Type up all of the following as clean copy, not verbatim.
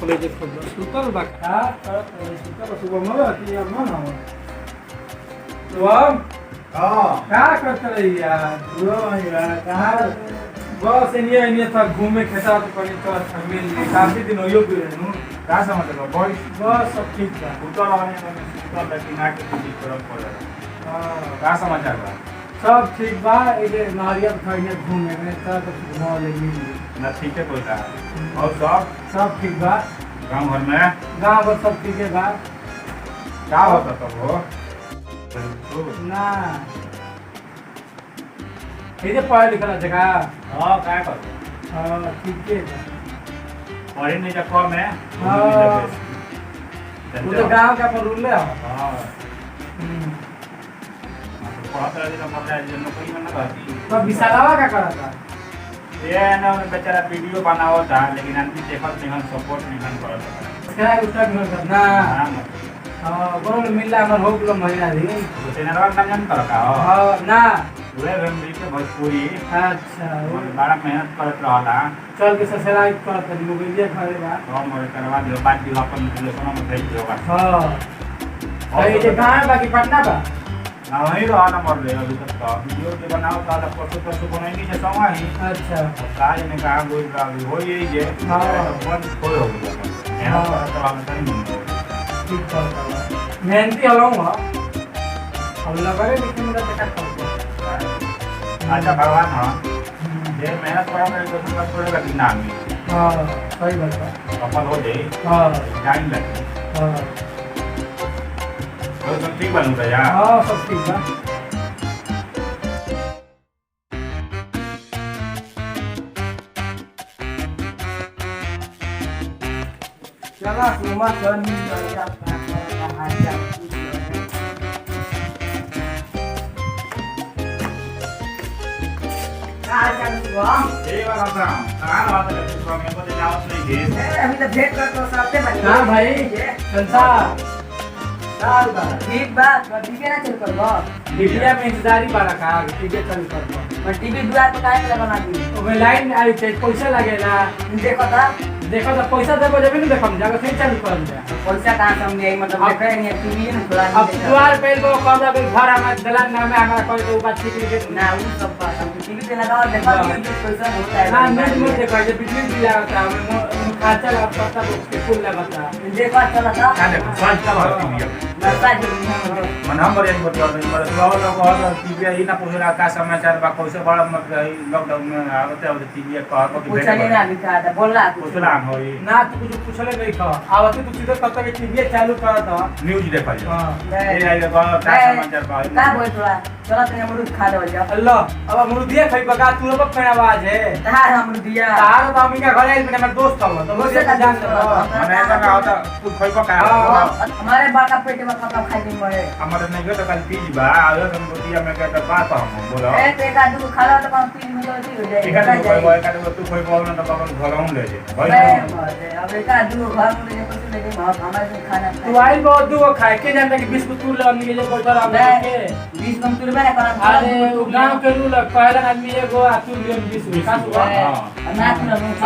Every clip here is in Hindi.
खोले जे खोल सुतल बा का सुतल सुबह में कि मन हो तो हां क्या करते रही यार वो यार कहां बस इन्हें था घूमे खेता तो कहीं तो मिल ली काफी दिन हो गए नु का समझ लो बॉय बस सब ठीक बा उतर आने में उतर लेकिन आके कुछ तरफ पड़ हां का समाचार बा सब ठीक बा ये नारियल खाइए घूमे में तो घुमा ले मिल ली ना ठीक है कोई का और सब ठीक बा गांव घर में गांव पर सब ठीक है बा क्या होता तब वो ना इधर पढ़ा लिखा जगह हां काय कर हां ठीक है पढ़े नहीं जा कम है वो तो गांव का पर रूल है हां बहुत तरह का मतलब है नौकरी में ना रहती तो विशालावा का करा था ये ना उन्हें बेचारा वीडियो बनाओ था लेकिन आदमी देखत नहीं सपोर्ट नहीं करता उसका उसका नहीं करना हां बरोल मिलला हमर हो गेलो महीना दिन तो चैनलवा का नाम कर का हां ना पूरे फैमिली के भोजपुरी अच्छा वो बड़ा मेहनत करत रहला चल के ससुराल करत रही मोबाइल खरीद बा तो मोर करवा दियो बात दियो अपन रिलेशन में भेज दियो बस हां ये जे कहां बाकी पटना बा ना वही रहा ना मर ले अभी तक का वीडियो के बनाओ था परसों बनाएंगे जे समय ही अच्छा काज ने कहा कोई अभी हो ये जे हां बंद कोई हो गया मेहनत करत रहला नहीं मिलता ठीक करता मेहनती हलाऊं हम लगे लेकिन मेरा टका कम अच्छा भगवान हां ये मेहनत करोगे तो तुमका थोड़ा दिन ना मिले हां सही बात है सफल हो जाए हां टाइम लगे हां तो सब ठीक बनूंगा यार हां सब ठीक बा चला सुमा करनी जा हाल चाल ये वाला था कहां बात है तो मैं को जावत नहीं है अभी तो भेंट कर तो सबसे बड़ी हां भाई संसा साल बा ठीक बात टीवी ना चल कर बा मीडिया में इंतजारी बारा का टीवी चल कर मैं टीवी दुआर पे काहे लगा बना दी ओमे लाइन आई थे पैसा लगेला देखो तो पैसा देबो जब नहीं देखम जाके सही चालू कर दे पैसा कहां से हम ले मतलब देखे नहीं टीवी ना खुला अब द्वार पे वो कब अभी घर हमारा दलान नाम है हमारा कोई तो बात ठीक है ना वो सब बात हम टीवी पे लगाओ देखो पैसा होता है ना नेट में देखो ये बिजली बिल लगाता है मैं खर्चा लगा पड़ता है उसके कुल लगाता है देखो चला था क्या देखो स्वाद का बात है बता दी मन हम बड़े बता दे पर लोग लोग टीवी ही ना पूछला का समाचार बा कैसे बड़ा मत लॉकडाउन में आवते आवते टीवी का को पूछा नहीं ना लिखा था बोला पूछला होई ना तू कुछ पूछले नहीं था आवते तू सीधे कब तक टीवी चालू करा था न्यूज देखा जा हां ये आई बा का समाचार बा का बोल थोड़ा चला तेरे अमरूद खा ले जा अल्लाह अब अमरूदिया खाई बगा तू लोग पे आवाज है तार अमरूद दिया तार तो हम का घर आइल मेरा दोस्त था तो मुझे का जान मने का होता तू खोई का हमारे बाका पेट में खत्म खाई नहीं मरे हमारे नहीं गयो तो कल पीज बा आयो हम रोटिया में कहता बात हम बोलो ए ते का दू खा लो तो हम पीज में जल्दी हो जाए एक आदमी कोई बोल का तू कोई बोल ना तो अपन घर हम ले जे भाई अब एक दू घर में ले कुछ ले हमारे खाना तू आइल बहुत दू खाए के जानता कि बिस्कुट तू ले मिले बोलता रहा के 20 नंबर रुपए ना करम अरे वो गांव के रूल पहला आदमी एगो आतु लियो 20 का हुआ ना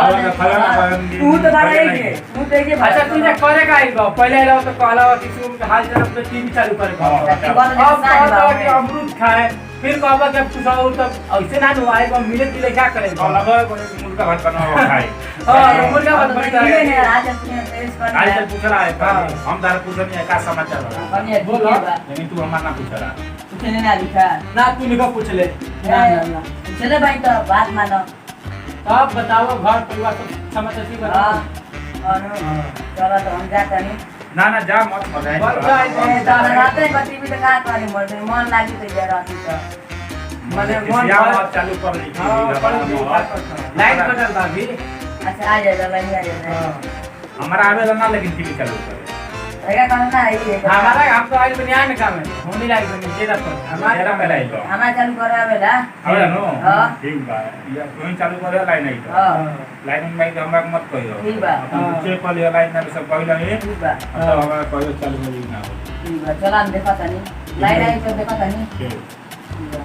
तू तो बारे है तू देखे अच्छा तू जे करेगा आइल बा पहले आइल तो कहला कि तुम हाल जरा पे टीवी चालू करेगा अब कहता कि अमरूद खाए फिर कहबा कि पूछो तब ऐसे ना नु आएगा मिले कि क्या करेगा लगा मुर्गा भात बनाओ खाए हां मुर्गा भात बना है आज अपने टेस्ट कर आज तक पूछ रहा है हम तारा पूछ नहीं का समाचार है बनिए बोलो लेकिन तू हमारा ना पूछ रहा पूछने ना लिखा ना तू निका पूछ ले ना चले भाई तो बात मानो अब बताओ घर परिवार सब समाचार ठीक बता और चलो तो हम जाते नहीं ना जा मत बताए राते बत्ती भी लगा करे मन लागी तो जरा तो मने मन चालू कर ली लाइट बदल बा भी अच्छा आ जाएगा लाइन आ जाएगा हमारा आवेला ना लेकिन टीवी चालू करे रहेगा करना है हमारा हम तो आज बनियान में काम है होनी लाइट बनी तेरा पर हमारा पहले आई तो हमारा चालू करावेला आवेला नो हां ठीक बा या कोई चालू करे लाइन आई तो हां लाइन में हमरा मत कहियो ठीक बा चेक कर लियो लाइन में सब पहिला ही ठीक बा तो हमारा कहियो चालू हो ना ठीक बा चला देखा तनी लाइन आई तो देखा तनी ठीक ठीक बा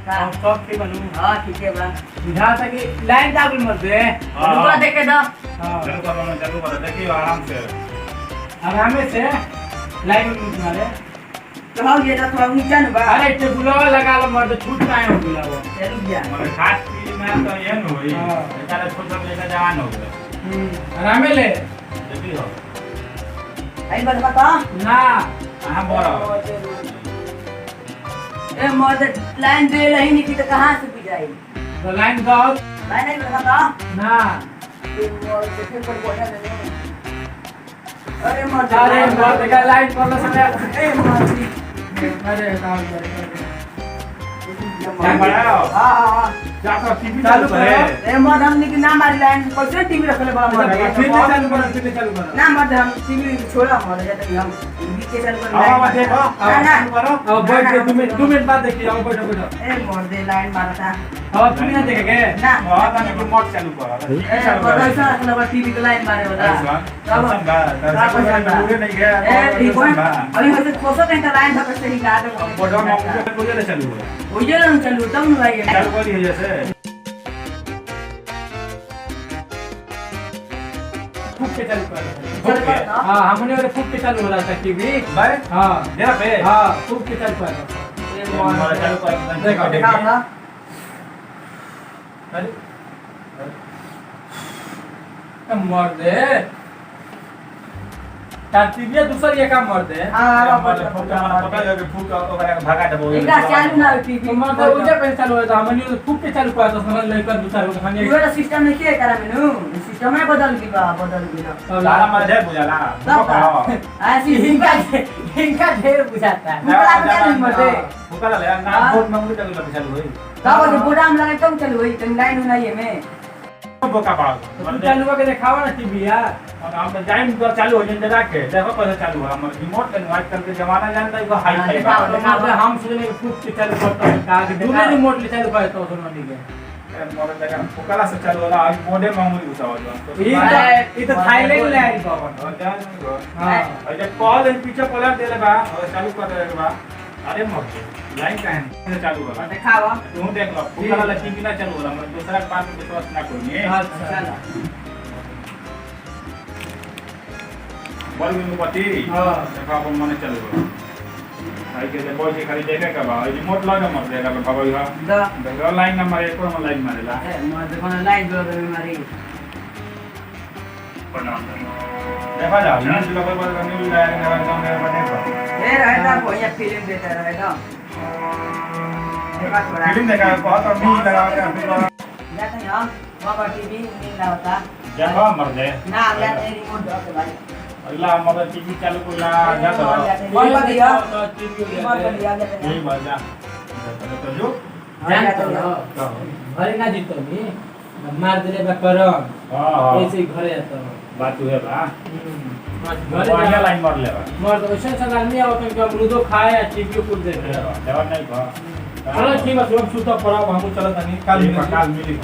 का हम सब ठीक बनू हां ठीक है बा बुझा था कि लाइन दाबल मत दे पूरा देखे दो हां चालू करो देखिए आराम से आरामे से लाइन में मारे तो हम ये तो थोड़ा नीचे न बा अरे टेबुलवा लगा लो मर्द छूट काहे हो गेला वो चल गया मतलब खास पीली में तो ये न होई हाँ। बेचारा छोटा लेकर जवान हो गया आरामे ले देखिए हो आई बात बता ना हां बोलो ए मर्द लाइन दे रही नहीं की तो कहां से भी जाए तो लाइन दो लाइन नहीं बता ना देखे पर बोला नहीं अरे मर्द अरे मर्द का लाइन पर समय ए मर्द अरे काम क्या बनाया हां हां जा तो टीवी चालू चालू करे ए मर्द हमने की ना मारी लाइन कैसे टीवी रखले बड़ा मर्द फिर चालू करो ना मर्द हम टीवी छोड़ा मर्द जाते हम टीवी के चालू कर आवा देखो ना ना करो अब बैठ के 2 मिनट बाद देखिए आओ बैठो बैठो ए मर्द लाइन मारता अब तुम नहीं देखेंगे ना बहुत आने को मत चालू करो ए मर्द ऐसा रखले बड़ा टीवी के लाइन मारे वाला चलो पूरे नहीं गया ए ठीक है अभी मुझे खोसो घंटा लाइन धक से निकाल दो बड़ा मामू को ले चालू हो वो ये हम चलू तब न भाई चालू करिए जैसे फूक के चालू करो चल कर हां हमने वाले फूक के चालू हो रहा था टीवी भाई हां जरा पे हां फूक के चालू करो हमारा चालू कर देखो, देखा था अरे मर दे टीवी दूसरा ये काम मर दे हां पता है कि फूक ओकरा भगा देबो इनका चालू ना टीवी मर दे उजे पे चालू है तो हमने फूक के चालू कर दो समझ लेकर दूसरा को हमने पूरा सिस्टम नहीं किया करा मेनू सिस्टम में बदल गया लाला मार दे बुझाला ऐसी इनका ढेर बुझाता है फूका ले ना बोट मांगू चालू कर चालू होई तब जो गोदाम लगे कब चलू होई तन लाइन नहीं है में बोका पाओ तुम चालू करके दिखाओ ना टीवी यार और हम टाइम तो चालू हो जंदे रखे देखो कैसे चालू है हमर रिमोट के वाइट करके जमाना जानता है को हाई फाई हम सोचने कि फूक के चालू करता है कहा कि दूसरे रिमोट ले चालू करता हूं सुनो नहीं के मोटर देखा फुकला से चालू होला आज मोडे मामूली घुसावा जो ये तो थाईलैंड ले आई बाबा और जान हां और जब कॉल एंड पीछे पलट देले बा और चालू कर देले बा अरे मत लाइन का है चालू होला दिखावा तू देख लो फुकला ला टीवी ना चालू होला मैं दूसरा के पास में विश्वास ना करूंगी अच्छा बोल में पति हां देखा अपन मने चालू होला आई के बोल के खाली देखे का बा रिमोट लगा मत देगा बाबा यहां द देखो लाइन नंबर 1 पर लाइन मारेला ए मर्द कोन लाइन जो मारी देखा जा न्यूज़ लोग पर न्यूज़ लाइन नंबर बने पर ए रहता को ये फिल्म देता रहेगा देखा थोड़ा फिल्म देखा बहुत और न्यूज़ लगा के जाते हैं हम बाबा टीवी नहीं लाता जगह मर दे ना लाते रिमोट दो के भाई अगला मगर टीवी चालू कोला जा तो कौन कर दिया टीवी कौन कर दिया यही बात जा तो जो जान तो घरे ना जीतो नी मार देले बा करम हां ऐसे ही घरे आता बात हुए बा घरे बढ़िया लाइन मार ले बा मर तो वैसे सब आदमी आवत के अमरूदो खाए या टीवी को देखे देवा नहीं बा चलो ठीक है सुबह सुता पड़ा हम चलो तनी काल मिली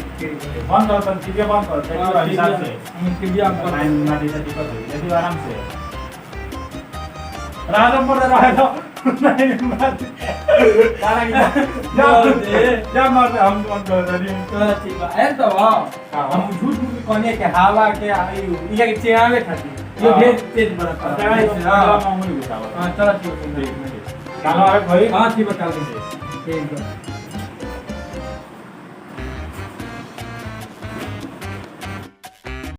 बंद कर टीवी बंद कर देखो हिसाब से टीवी हम लाइन ना दे तो दिक्कत होगी यदि आराम से राजा पर रहेगा नहीं मत जा मार हम कर रही तो ठीक है ए तो हम झूठ मूठ कहने के हवा के ये के चेहरे खाती ये भेज तेज बड़ा मामूली बताओ हां चलो ठीक है कालो है भाई हां ठीक बता दे ठीक है